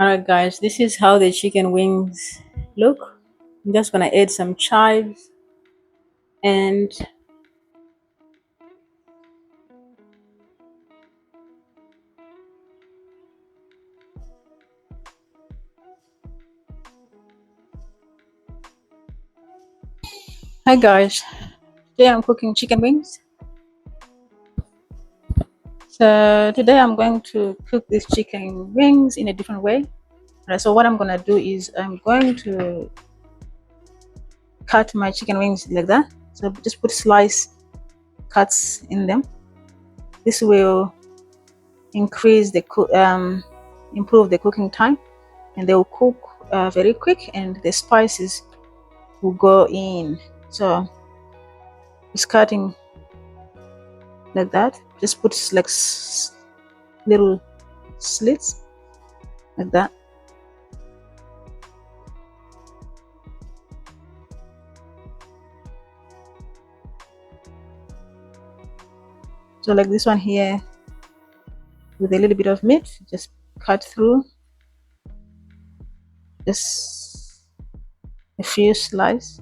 Alright guys, this is how the chicken wings look. I'm just gonna add some chives and hi guys, today I'm cooking chicken wings. So today I'm going to cook these chicken wings in a different way. Alright, so what I'm gonna do is I'm going to cut my chicken wings like that. So just put slice cuts in them. This will increase the improve the cooking time, and they will cook very quick, and the spices will go in. So just cutting like that. Just put like little slits like that. So like this one here with a little bit of meat, just cut through just a few slices.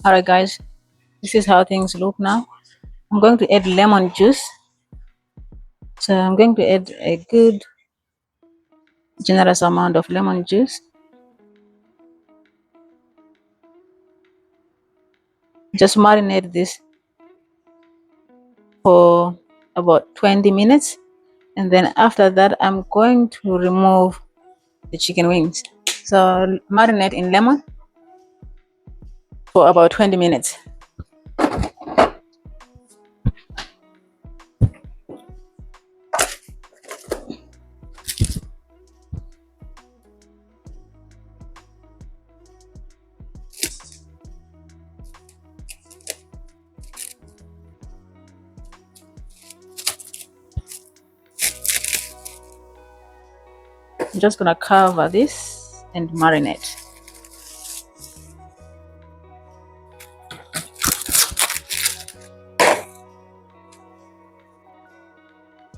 Alright guys, this is how things look now. I'm going to add lemon juice. So I'm going to add a good generous amount of lemon juice. Just marinate this for about 20 minutes, and then after that I'm going to remove the chicken wings. So marinate in lemon for about 20 minutes. I'm just gonna cover this and marinate.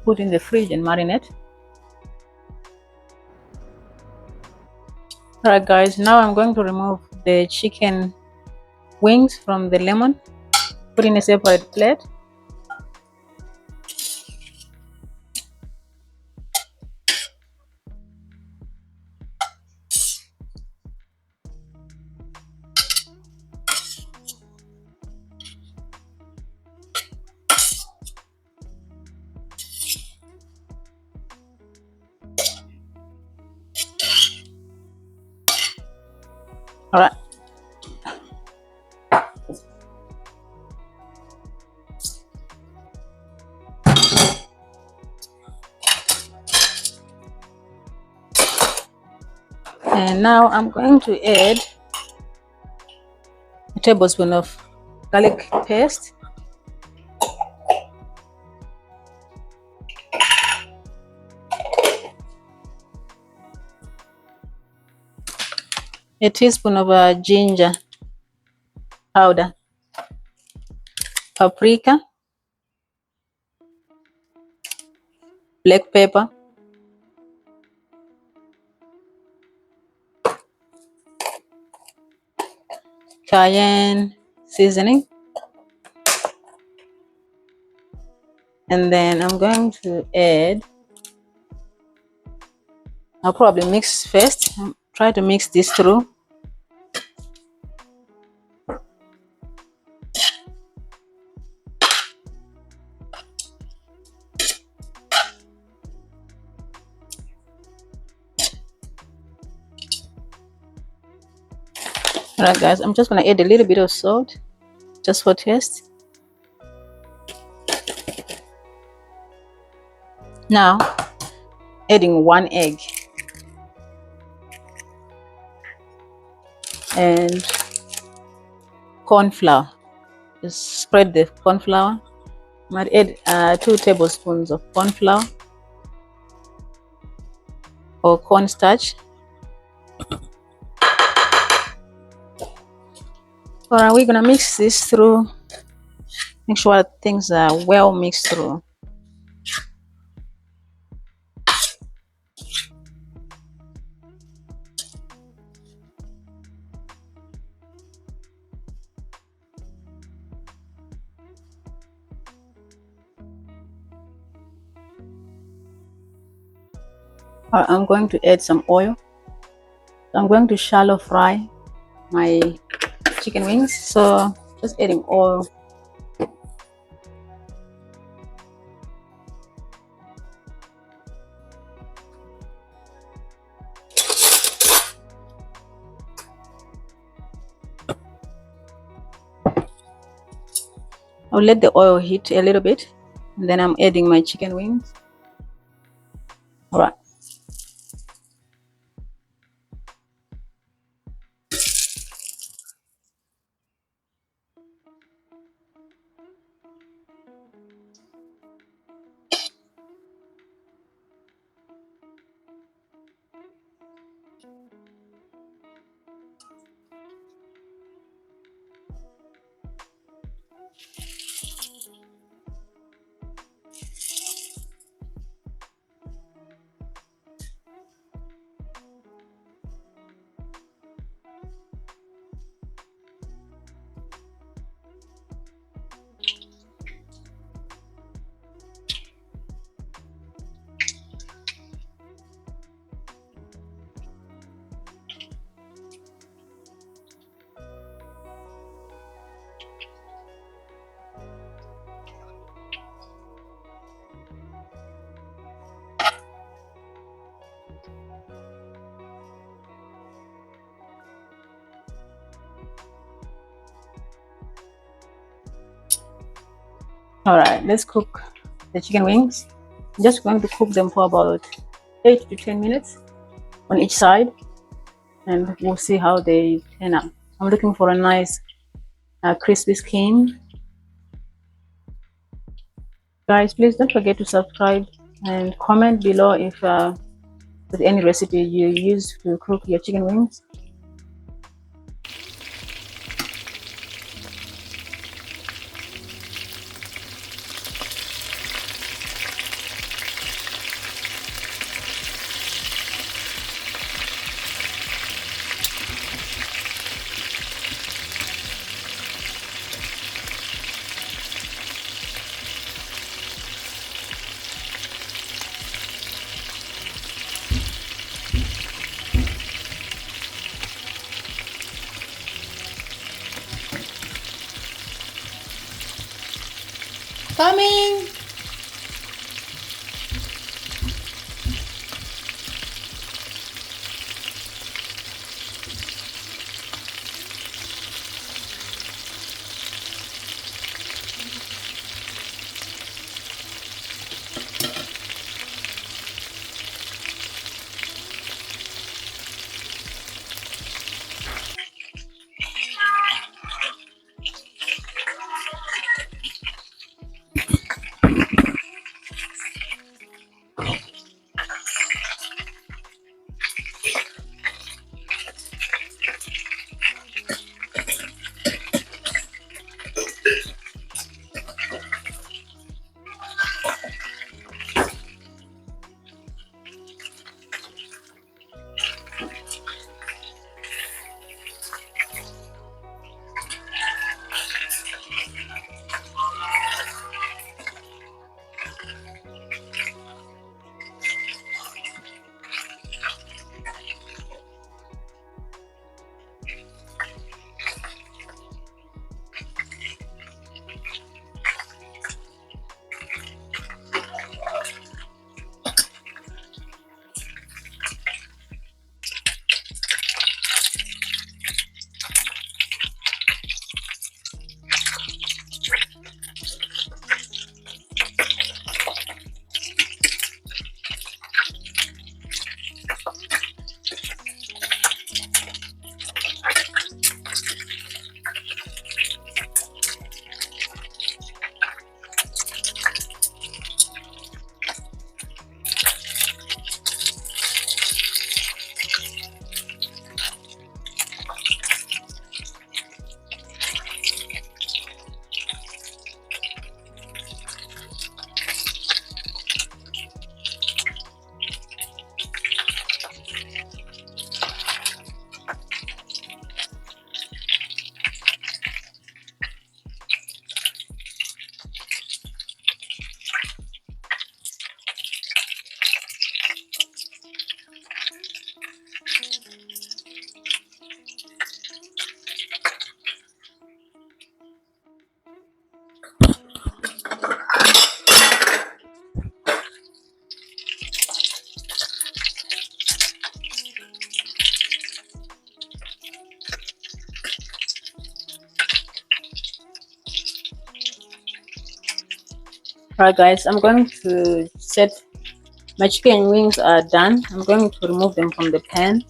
Put in the fridge and marinate. Alright guys, now I'm going to remove the chicken wings from the lemon. Put in a separate plate. Alright. And now I'm going to add a tablespoon of garlic paste. A teaspoon of ginger powder. Paprika. Black pepper. Cayenne seasoning. And then I'm going to add, I'll probably mix first. Try to mix this through. Alright guys, I'm just gonna add a little bit of salt just for taste. Now adding 1 egg and corn flour. Just spread the corn flour. Might add 2 tablespoons of corn flour or cornstarch. Alright, we're gonna mix this through. Make sure things are well mixed through. I'm going to add some oil. I'm going to shallow fry my chicken wings, so just adding oil. I'll let the oil heat a little bit, and then I'm adding my chicken wings. All right. All right, let's cook the chicken wings. I'm just going to cook them for about 8 to 10 minutes on each side, and we'll see how they turn out. I'm looking for a nice crispy skin. Guys, please don't forget to subscribe and comment below if there's any recipe you use to cook your chicken wings. Coming! Alright guys, I'm going to set my chicken wings are done. I'm going to remove them from the pan.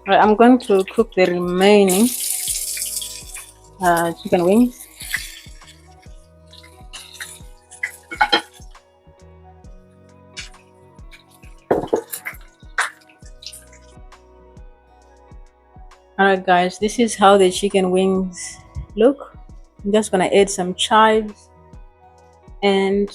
Right, I'm going to cook the remaining chicken wings. Alright guys, this is how the chicken wings look. I'm just gonna add some chives and